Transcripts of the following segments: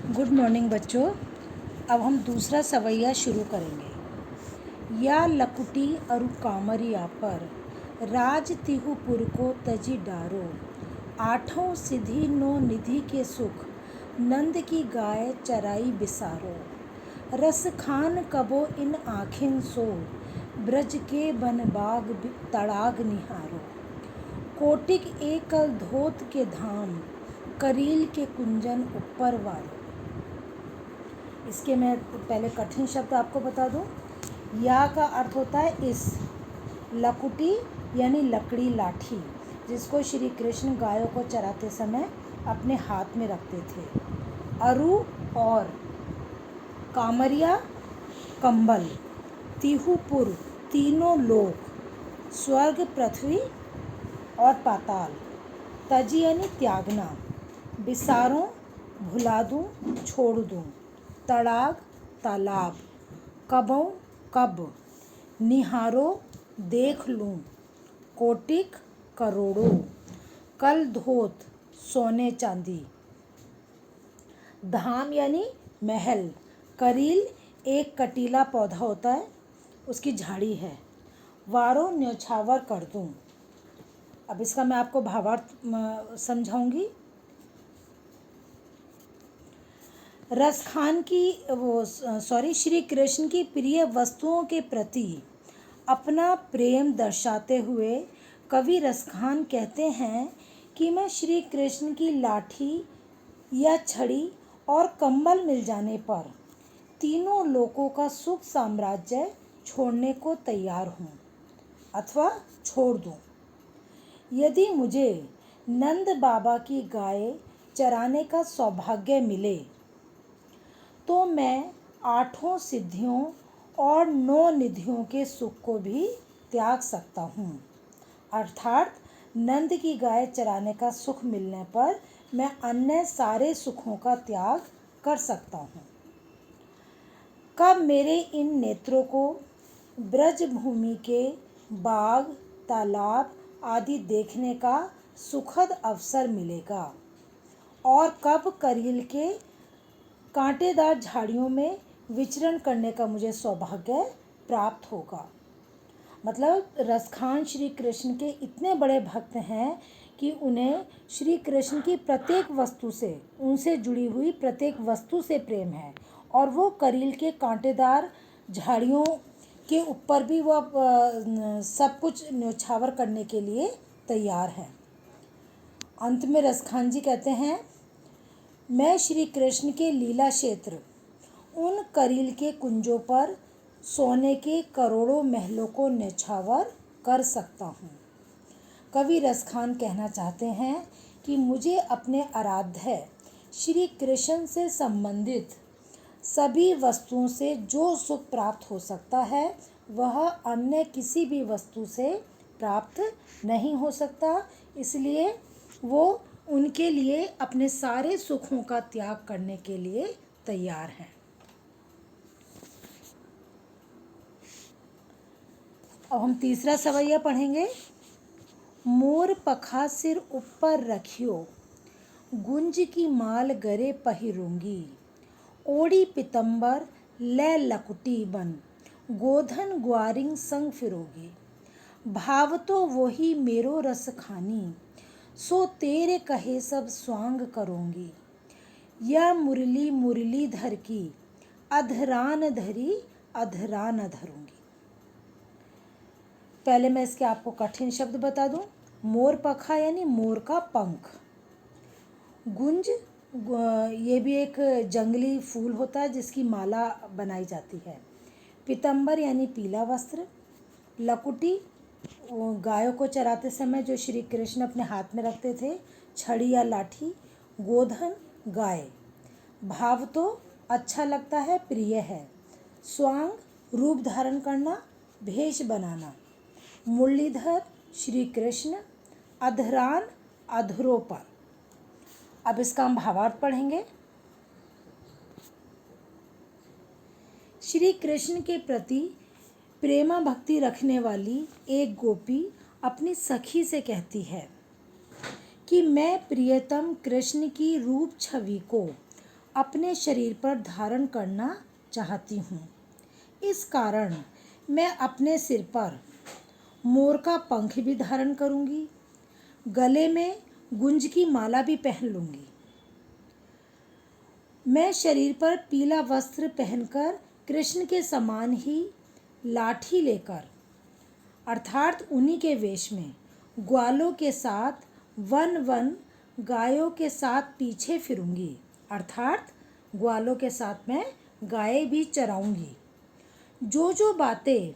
Good morning बच्चों। अब हम दूसरा सवैया शुरू करेंगे। या लकुटी अरु कामरिया पर राज तिहुपुर को तजी डारो, आठों सिद्धि नो निधि के सुख, नंद की गाय चराई बिसारो। रस खान कबो इन आँखिन सो, ब्रज के बन बाग तड़ाग निहारो। कोटिक एकल धोत के धाम, करील के कुंजन ऊपर वारो। इसके मैं पहले कठिन शब्द आपको बता दूं। या का अर्थ होता है इस, लकुटी यानी लकड़ी लाठी, जिसको श्री कृष्ण गायों को चराते समय अपने हाथ में रखते थे। अरु और, कामरिया कंबल, तिहुपुर तीनों लोक, स्वर्ग पृथ्वी और पाताल, तजी यानी त्यागना, बिसारों भुला दूं छोड़ दूं, तड़ाग तालाब, कबों कब, निहारो देख लूं, कोटिक करोड़ों, कल धोत सोने चांदी, धाम यानी महल, करील एक कटीला पौधा होता है, उसकी झाड़ी है, वारो न्योछावर कर दूं। अब इसका मैं आपको भावार्थ समझाऊंगी। रसखान की श्री कृष्ण की प्रिय वस्तुओं के प्रति अपना प्रेम दर्शाते हुए कवि रसखान कहते हैं कि मैं श्री कृष्ण की लाठी या छड़ी और कंबल मिल जाने पर तीनों लोकों का सुख साम्राज्य छोड़ने को तैयार हूँ अथवा छोड़ दूँ। यदि मुझे नंद बाबा की गाय चराने का सौभाग्य मिले तो मैं आठों सिद्धियों और 9 निधियों के सुख को भी त्याग सकता हूँ। अर्थात नंद की गाय चराने का सुख मिलने पर मैं अन्य सारे सुखों का त्याग कर सकता हूँ। कब मेरे इन नेत्रों को ब्रज भूमि के बाग तालाब आदि देखने का सुखद अवसर मिलेगा और कब करील के कांटेदार झाड़ियों में विचरण करने का मुझे सौभाग्य प्राप्त होगा। मतलब रसखान श्री कृष्ण के इतने बड़े भक्त हैं कि उन्हें श्री कृष्ण की प्रत्येक वस्तु से, उनसे जुड़ी हुई प्रत्येक वस्तु से प्रेम है और वो करील के कांटेदार झाड़ियों के ऊपर भी वह सब कुछ न्योछावर करने के लिए तैयार है। अंत में रसखान जी कहते हैं, मैं श्री कृष्ण के लीला क्षेत्र उन करील के कुंजों पर सोने के करोड़ों महलों को न्योछावर कर सकता हूँ। कवि रसखान कहना चाहते हैं कि मुझे अपने आराध्य श्री कृष्ण से संबंधित सभी वस्तुओं से जो सुख प्राप्त हो सकता है वह अन्य किसी भी वस्तु से प्राप्त नहीं हो सकता, इसलिए वो उनके लिए अपने सारे सुखों का त्याग करने के लिए तैयार हैं। अब हम तीसरा सवैया पढ़ेंगे। मोर पखा सिर ऊपर रखियो, गुंज की माल गरे पहिरूंगी, ओड़ी पितंबर ले लकुटी बन, गोधन ग्वारिंग संग फिरोगी। भाव तो वही मेरो रस खानी, सो तेरे कहे सब स्वांग करूँगी। या मुरली मुरली धर की, अधरान धरी अधरान धरूँगी। पहले मैं इसके आपको कठिन शब्द बता दूं। मोर पखा यानी मोर का पंख, गुंज ये भी एक जंगली फूल होता है जिसकी माला बनाई जाती है। पीतंबर यानी पीला वस्त्र, लकुटी गायों को चराते समय जो श्री कृष्ण अपने हाथ में रखते थे, छड़ी या लाठी, गोधन गाय, भाव तो अच्छा लगता है प्रिय है, स्वांग रूप धारण करना भेष बनाना, मुरलीधर श्री कृष्ण, अधरान अधरों पर। अब इसका हम भावार्थ पढ़ेंगे। श्री कृष्ण के प्रति प्रेमा भक्ति रखने वाली एक गोपी अपनी सखी से कहती है कि मैं प्रियतम कृष्ण की रूप छवि को अपने शरीर पर धारण करना चाहती हूँ। इस कारण मैं अपने सिर पर मोर का पंख भी धारण करूँगी, गले में गुंज की माला भी पहन लूँगी। मैं शरीर पर पीला वस्त्र पहनकर कृष्ण के समान ही लाठी लेकर अर्थात उन्हीं के वेश में ग्वालों के साथ वन वन गायों के साथ पीछे फिरूंगी, अर्थात ग्वालों के साथ मैं गायें भी चराऊंगी। जो जो बातें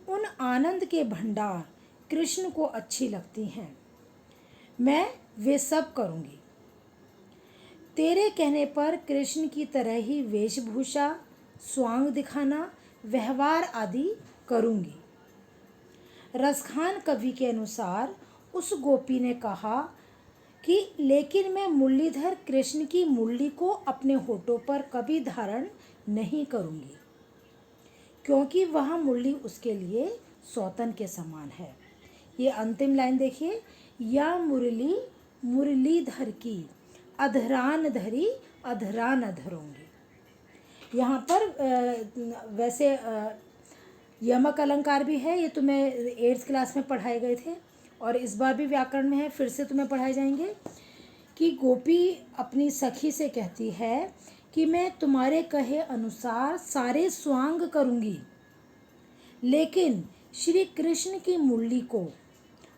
उन आनंद के भंडार कृष्ण को अच्छी लगती हैं, मैं वे सब करूंगी। तेरे कहने पर कृष्ण की तरह ही वेशभूषा, स्वांग दिखाना, व्यवहार आदि करूंगी। रसखान कवि के अनुसार उस गोपी ने कहा कि लेकिन मैं मुरलीधर कृष्ण की मुरली को अपने होठों पर कभी धारण नहीं करूंगी, क्योंकि वह मुरली उसके लिए सौतन के समान है। ये अंतिम लाइन देखिए, या मुरली मुरलीधर की अधरान धरी अधरान अधरोंगी। यहाँ पर वैसे यमक अलंकार भी है, ये तुम्हें 8th क्लास में पढ़ाए गए थे और इस बार भी व्याकरण में है, फिर से तुम्हें पढ़ाए जाएंगे कि गोपी अपनी सखी से कहती है कि मैं तुम्हारे कहे अनुसार सारे स्वांग करूँगी, लेकिन श्री कृष्ण की मुरली को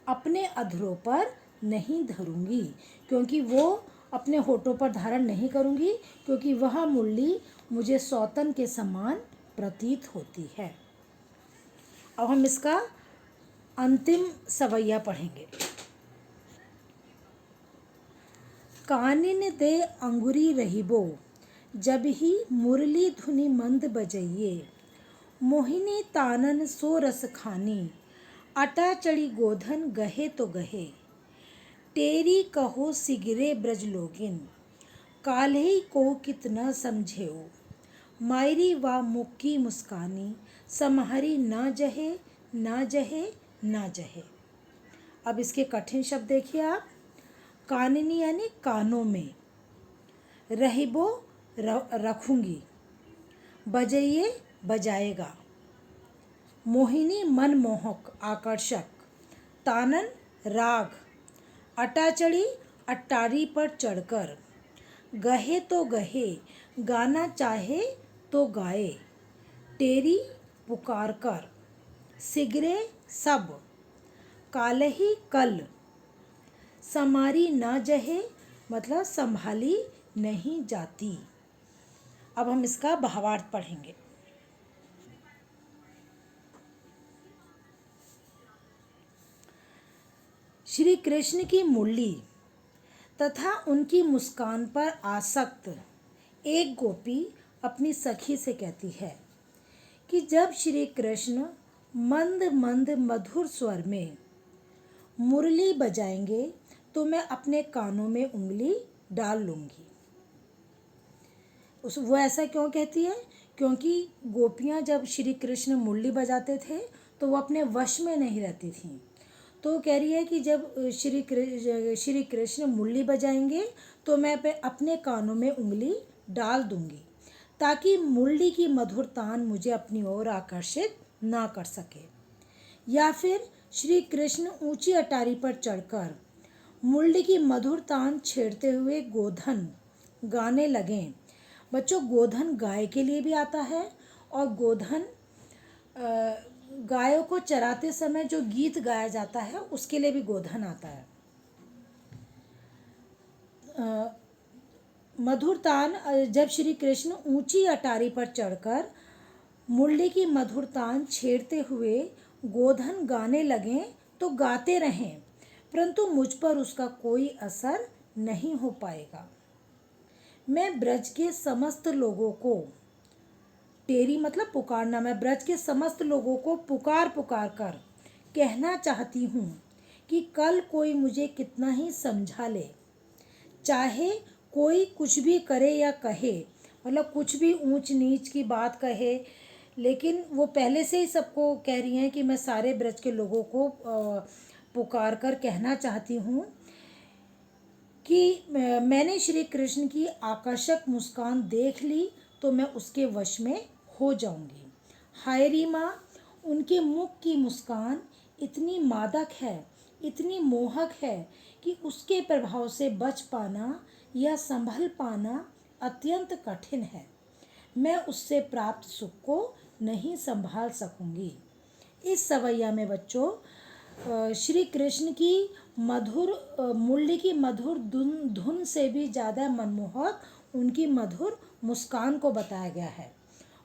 अपने अधरों पर नहीं धरूंगी, क्योंकि वो अपने होठों पर धारण नहीं करूंगी, क्योंकि वह मुरली मुझे सौतन के समान प्रतीत होती है। अब हम इसका अंतिम सवैया पढ़ेंगे। कानिन दे अंगुरी रहिबो, जब ही मुरली धुनि मंद बजइये, मोहिनी तानन सो रस खानी, अटा चढ़ी गोधन गहे तो गहे, तेरी कहो सिगरे ब्रज लोगिन, काल्हि को कितना समझेओ, मायरी वा मुक्की मुस्कानी, समहरी ना जहे ना जहे ना जहे। अब इसके कठिन शब्द देखिए आप। कानिनी यानी कानों में, रहिबो रखूंगी, बजाइए बजाएगा, मोहिनी मनमोहक आकर्षक, तानन राग, अटाचड़ी अट्टारी पर चढ़कर, गहे तो गहे गाना चाहे तो गाए, तेरी पुकार कर, सिगरे सब, कालही कल, समारी ना जहे मतलब संभाली नहीं जाती। अब हम इसका भावार्थ पढ़ेंगे। श्री कृष्ण की मुरली तथा उनकी मुस्कान पर आसक्त एक गोपी अपनी सखी से कहती है कि जब श्री कृष्ण मंद मंद मधुर स्वर में मुरली बजाएंगे तो मैं अपने कानों में उंगली डाल लूँगी। वो ऐसा क्यों कहती है? क्योंकि गोपियाँ जब श्री कृष्ण मुरली बजाते थे तो वो अपने वश में नहीं रहती थीं। तो कह रही है कि जब श्री कृष्ण मुरली बजाएंगे तो मैं अपने कानों में उंगली डाल दूंगी, ताकि मुरली की मधुर तान मुझे अपनी ओर आकर्षित ना कर सके। या फिर श्री कृष्ण ऊंची अटारी पर चढ़कर मुरली की मधुर तान छेड़ते हुए गोधन गाने लगें। बच्चों, गोधन गाय के लिए भी आता है और गोधन गायों को चराते समय जो गीत गाया जाता है उसके लिए भी गोधन आता है। मधुर तान, जब श्री कृष्ण ऊंची अटारी पर चढ़कर मुरली की मधुर तान छेड़ते हुए गोधन गाने लगें तो गाते रहें, परंतु मुझ पर उसका कोई असर नहीं हो पाएगा। मैं ब्रज के समस्त लोगों को, तेरी मतलब पुकारना, मैं ब्रज के समस्त लोगों को पुकार पुकार कर कहना चाहती हूँ कि कल कोई मुझे कितना ही समझा ले, चाहे कोई कुछ भी करे या कहे, मतलब कुछ भी ऊंच नीच की बात कहे, लेकिन वो पहले से ही सबको कह रही हैं कि मैं सारे ब्रज के लोगों को पुकार कर कहना चाहती हूँ कि मैंने श्री कृष्ण की आकर्षक मुस्कान देख ली तो मैं उसके वश में हो जाऊंगी। हाय रीमा, उनके मुख की मुस्कान इतनी मादक है, इतनी मोहक है कि उसके प्रभाव से बच पाना या संभल पाना अत्यंत कठिन है। मैं उससे प्राप्त सुख को नहीं संभाल सकूंगी। इस सवैया में बच्चों श्री कृष्ण की मधुर मुरली की मधुर धुन धुन से भी ज़्यादा मनमोहक उनकी मधुर मुस्कान को बताया गया है।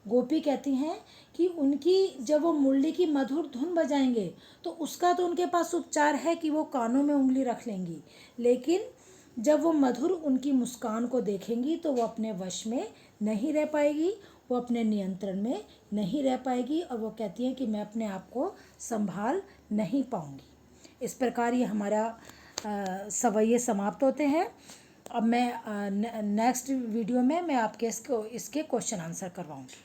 गोपी कहती हैं कि उनकी जब वो मुरली की मधुर धुन बजाएंगे तो उसका तो उनके पास उपचार है कि वो कानों में उंगली रख लेंगी, लेकिन जब वो मधुर उनकी मुस्कान को देखेंगी तो वो अपने वश में नहीं रह पाएगी, वो अपने नियंत्रण में नहीं रह पाएगी और वो कहती हैं कि मैं अपने आप को संभाल नहीं पाऊंगी। इस प्रकार ये हमारा सवैये समाप्त होते हैं। अब मैं नेक्स्ट वीडियो में मैं आपके इसके क्वेश्चन आंसर करवाऊंगी।